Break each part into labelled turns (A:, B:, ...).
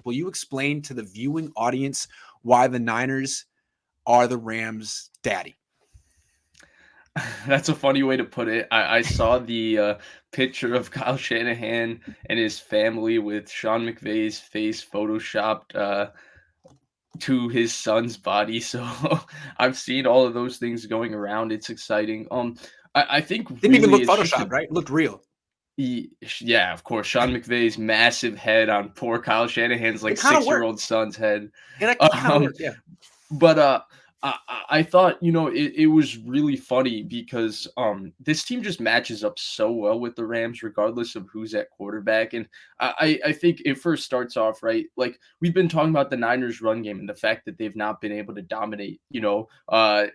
A: Will you explain to the viewing audience why the Niners are the Rams' daddy?
B: That's a funny way to put it. I saw the picture of Kyle Shanahan and his family with Sean McVay's face photoshopped to his son's body. So I've seen all of those things going around. It's exciting. I think
A: Didn't even
B: really
A: look
B: it's just
A: photoshopped,
B: a
A: right? It looked real.
B: yeah, of course. Sean McVay's massive head on poor Kyle Shanahan's like
A: It kind of
B: 6 year
A: worked.
B: old son's head.
A: It kind of
B: Um,
A: worked. Yeah.
B: but I thought it was really funny because this team just matches up so well with the Rams regardless of who's at quarterback. And I think it first starts off right, like we've been talking about the Niners run game and the fact that they've not been able to dominate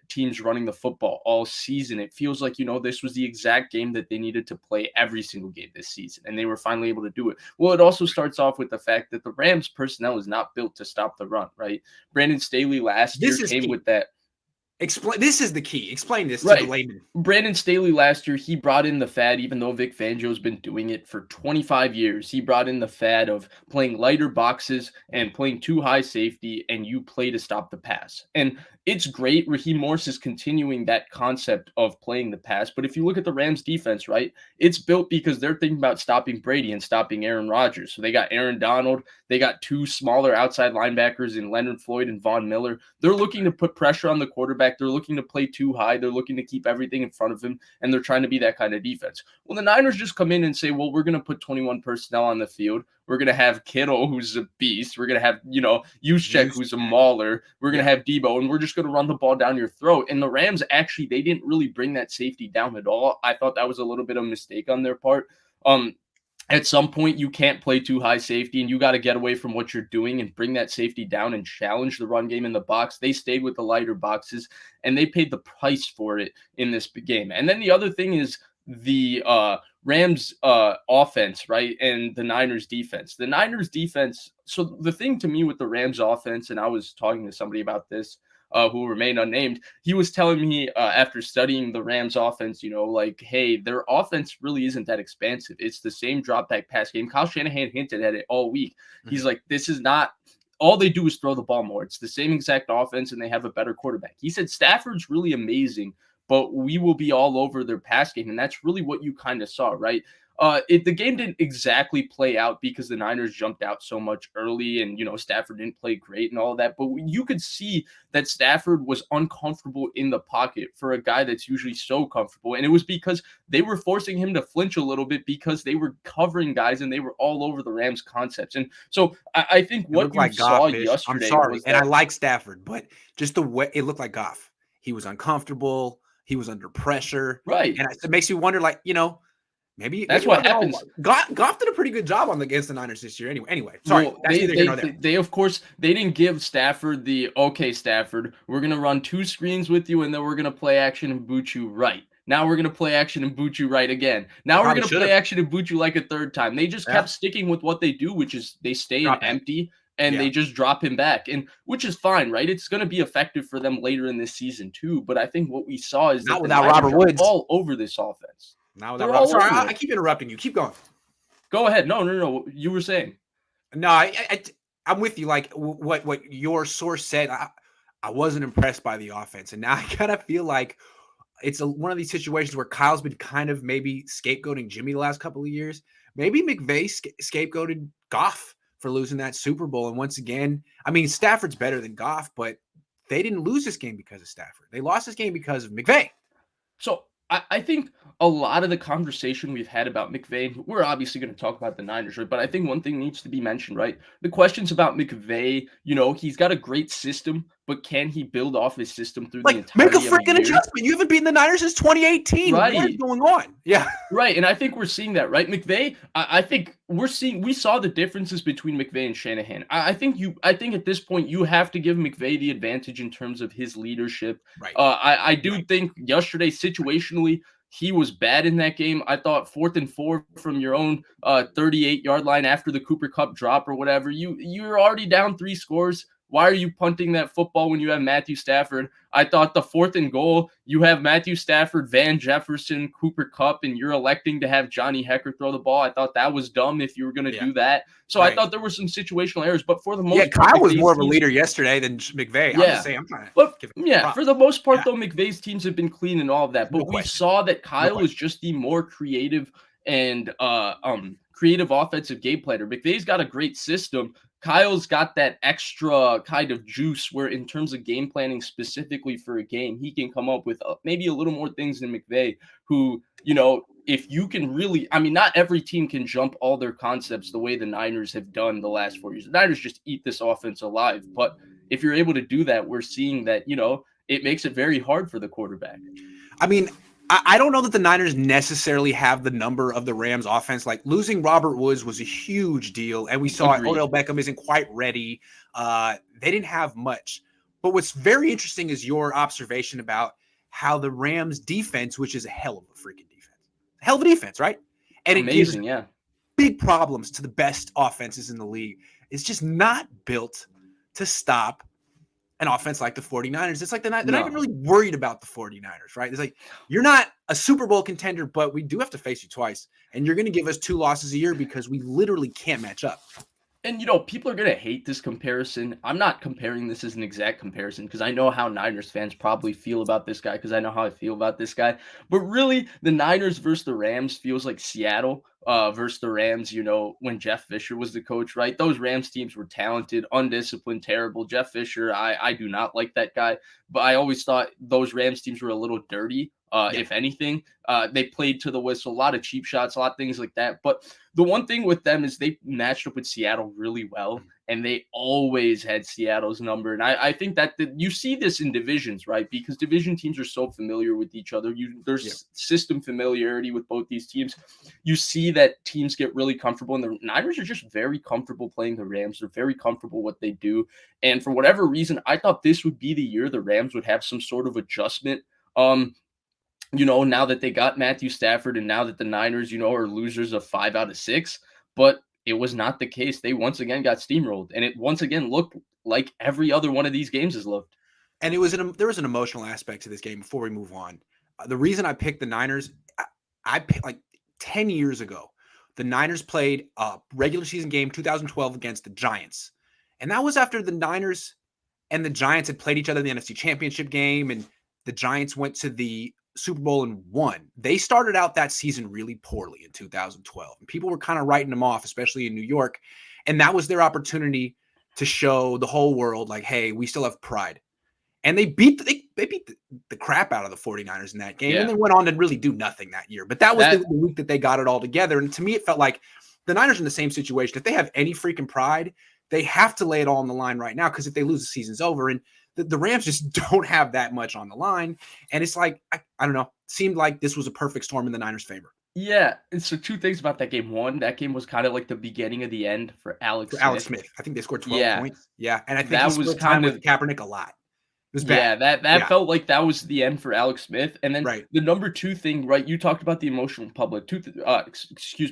B: teams running the football all season. It feels like this was the exact game that they needed to play every single game this season, and they were finally able to do it. Well, it also starts off with the fact that the Rams personnel is not built to stop the run, right? Brandon Staley last year
A: This is
B: came
A: key.
B: with that.
A: Explain. This is the key. Explain this to the
B: Right.
A: layman.
B: Brandon Staley last year, he brought in the fad, even though Vic Fangio's been doing it for 25 years. He brought in the fad of playing lighter boxes and playing too high safety, and you play to stop the pass. And it's great. Raheem Morris is continuing that concept of playing the pass. But if you look at the Rams defense, right, it's built because they're thinking about stopping Brady and stopping Aaron Rodgers. So they got Aaron Donald. They got two smaller outside linebackers in Leonard Floyd and Von Miller. They're looking to put pressure on the quarterback. They're looking to play too high. They're looking to keep everything in front of him, and they're trying to be that kind of defense. Well, the Niners just come in and say, well, we're going to put 21 personnel on the field. We're going to have Kittle, who's a beast. We're going to have, Juszczyk, who's a mauler. We're going to have Debo, and we're just going to run the ball down your throat. And the Rams, actually, they didn't really bring that safety down at all. I thought that was a little bit of a mistake on their part. At some point, you can't play too high safety, and you got to get away from what you're doing and bring that safety down and challenge the run game in the box. They stayed with the lighter boxes, and they paid the price for it in this game. And then the other thing is the Rams offense, right, and the Niners defense. The Niners defense, so the thing to me with the Rams offense, and I was talking to somebody about this, who remained unnamed, he was telling me after studying the Rams offense, like, hey, their offense really isn't that expansive. It's the same drop back pass game. Kyle Shanahan hinted at it all week. He's like, this is not, all they do is throw the ball more. It's the same exact offense, and they have a better quarterback. He said Stafford's really amazing, but we will be all over their pass game. And that's really what you kind of saw, right? The game didn't exactly play out because the Niners jumped out so much early and, Stafford didn't play great and all of that. But you could see that Stafford was uncomfortable in the pocket for a guy that's usually so comfortable. And it was because they were forcing him to flinch a little bit because they were covering guys and they were all over the Rams concepts. And so I think
A: It
B: what
A: looked
B: you
A: like
B: saw
A: Goff, Vish. I'm
B: yesterday
A: sorry.
B: was
A: And I
B: that.
A: like Stafford, but just the way it looked like Goff. He was uncomfortable. He was under pressure.
B: Right.
A: And it makes me wonder, maybe
B: That's
A: it
B: what
A: wasn't all
B: happens.
A: Goff did a pretty good job against the Niners this year. Anyway, sorry.
B: Well,
A: That's neither here nor there.
B: they of course they didn't give Stafford the okay, Stafford, we're gonna run two screens with you and then we're gonna play action and boot you right. Now we're gonna play action and boot you right again. Now we're
A: Probably
B: gonna
A: should
B: play
A: have.
B: action and boot you like a third time. They just
A: Yeah.
B: kept sticking with what they do, which is they stay in
A: Drop back.
B: empty and
A: Yeah.
B: they just drop him back, and which is fine, right? It's gonna be effective for them later in this season too. But I think what we saw is
A: Not
B: that the
A: without
B: Niners
A: Robert
B: are
A: Woods.
B: all over this offense.
A: Not without
B: They're
A: Robert.
B: all
A: Sorry,
B: over
A: I
B: it.
A: keep interrupting you. Keep going.
B: Go ahead. No. You were saying.
A: No, I'm with you. Like what your source said, I wasn't impressed by the offense, and now I kind of feel like it's one of these situations where Kyle's been kind of maybe scapegoating Jimmy the last couple of years. Maybe McVay scapegoated Goff for losing that Super Bowl. And once again, I mean, Stafford's better than Goff, but they didn't lose this game because of Stafford. They lost this game because of McVay.
B: So I think a lot of the conversation we've had about McVay, we're obviously going to talk about the Niners, right? But I think one thing needs to be mentioned, right? The questions about McVay, he's got a great system, but can he build off his system through the
A: Like, make a
B: entirety of a
A: freaking
B: year?
A: adjustment. You haven't beaten the Niners since 2018. What is
B: Right.
A: going on? Yeah.
B: Right, and I think we're seeing that, right? McVay, I think we saw the differences between McVay and Shanahan. I think at this point you have to give McVay the advantage in terms of his leadership.
A: Right.
B: I do think yesterday situationally he was bad in that game. I thought 4th and 4 from your own 38-yard line after the Cooper Kupp drop or whatever. You're already down 3 scores. Why are you punting that football when you have Matthew Stafford? I thought the 4th and goal, you have Matthew Stafford, Van Jefferson, Cooper Kupp, and you're electing to have Johnny Hecker throw the ball. I thought that was dumb if you were going to
A: Yeah.
B: do that. So I
A: Right.
B: thought there were some situational errors, but for the
A: Yeah,
B: most part,
A: Kyle was
B: McVay's
A: more of a
B: teams,
A: leader yesterday than McVay. I'm just
B: yeah.
A: saying, I'm trying to
B: But
A: give him
B: yeah,
A: props.
B: for the most part,
A: Yeah,
B: though, McVay's teams have been clean and all of that.
A: no
B: But we
A: question.
B: saw that
A: No
B: Kyle is
A: question.
B: just the more creative and creative offensive game planner. McVay's got a great system. Kyle's got that extra kind of juice where, in terms of game planning specifically for a game, he can come up with maybe a little more things than McVay, who, if you can really, I mean, not every team can jump all their concepts the way the Niners have done the last 4 years. The Niners just eat this offense alive. But if you're able to do that, we're seeing that, it makes it very hard for the quarterback.
A: I mean, I don't know that the Niners necessarily have the number of the Rams offense. Like losing Robert Woods was a huge deal. And we saw
B: Agreed.
A: Odell Beckham isn't quite ready. They didn't have much. But what's very interesting is your observation about how the Rams defense, which is a hell of a freaking defense, hell of a defense, right? And it gives
B: Amazing, yeah.
A: big problems to the best offenses in the league. It's just not built to stop an offense like the 49ers. It's like they're not even
B: No.
A: really worried about the 49ers, right? It's like, you're not a Super Bowl contender, but we do have to face you twice. And you're going to give us 2 losses a year because we literally can't match up.
B: And people are gonna hate this comparison. I'm not comparing this as an exact comparison because I know how Niners fans probably feel about this guy because I know how I feel about this guy. But really, the Niners versus the Rams feels like Seattle versus the Rams. When Jeff Fisher was the coach, right? Those Rams teams were talented, undisciplined, terrible. Jeff Fisher, I do not like that guy, but I always thought those Rams teams were a little dirty.
A: Yeah.
B: If anything, they played to the whistle, a lot of cheap shots, a lot of things like that. But the one thing with them is they matched up with Seattle really well, and they always had Seattle's number. And I think that you see this in divisions, right? Because division teams are so familiar with each other. There's system familiarity with both these teams. You see that teams get really comfortable, and the Niners are just very comfortable playing the Rams. They're very comfortable what they do. And for whatever reason, I thought this would be the year the Rams would have some sort of adjustment. Now that they got Matthew Stafford and now that the Niners, are losers of 5 out of 6, but it was not the case. They once again got steamrolled, and it once again looked like every other one of these games has looked.
A: And there was an emotional aspect to this game before we move on. The reason I picked the Niners, I picked like 10 years ago. The Niners played a regular season game 2012 against the Giants. And that was after the Niners and the Giants had played each other in the NFC Championship game, and the Giants went to the Super Bowl and won. They started out that season really poorly in 2012. And people were kind of writing them off, especially in New York. And that was their opportunity to show the whole world, like, hey, we still have pride. And they beat the crap out of the 49ers in that game,
B: Yeah.
A: and then went on to really do nothing that year. But that was the week that they got it all together. And to me, it felt like the Niners are in the same situation. If they have any freaking pride, they have to lay it all on the line right now, because if they lose, the season's over. And the Rams just don't have that much on the line. And it's like, I don't know, it seemed like this was a perfect storm in the Niners' favor.
B: Yeah, and so 2 things about that game. One, that game was kind of like the beginning of the end for Alex
A: Smith. I think they scored 12
B: Yeah.
A: points. Yeah, and I think he
B: That was
A: split time
B: kind
A: with
B: of
A: Kaepernick a lot. It was
B: Yeah,
A: bad.
B: that felt like that was the end for Alex Smith. And then
A: Right.
B: the number 2 thing, right? You talked about the emotional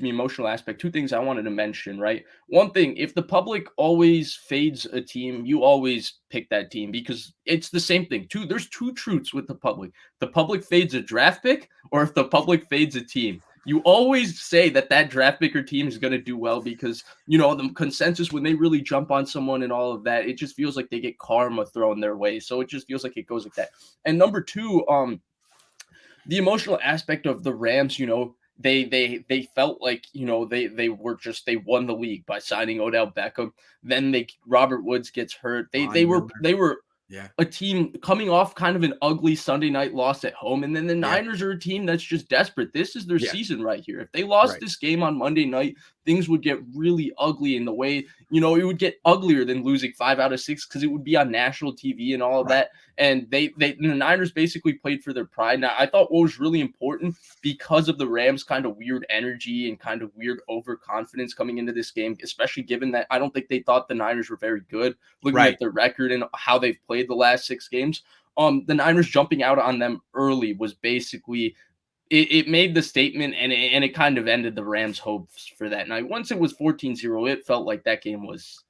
B: emotional aspect. 2 things I wanted to mention, right? One thing, if the public always fades a team, you always pick that team, because it's the same thing. There's 2 truths with the public. The public fades a draft pick, or if the public fades a team. You always say that draft pick or team is going to do well, because, the consensus, when they really jump on someone and all of that, it just feels like they get karma thrown their way. So it just feels like it goes like that. And number 2, the emotional aspect of the Rams, they felt like, they won the league by signing Odell Beckham. Then Robert Woods gets hurt. They were
A: Yeah.
B: a team coming off kind of an ugly Sunday night loss at home. And then the Niners are a team that's just desperate. This is their season right here. If they lost this game on Monday night, things would get really ugly in the way, it would get uglier than losing 5 out of 6, because it would be on national TV and all of that. And the Niners basically played for their pride. Now, I thought what was really important, because of the Rams' kind of weird energy and kind of weird overconfidence coming into this game, especially given that I don't think they thought the Niners were very good, looking at their record and how they've played the last 6 games. The Niners jumping out on them early was basically it made the statement, and it kind of ended the Rams' hopes for that night. Once it was 14-0, it felt like that game was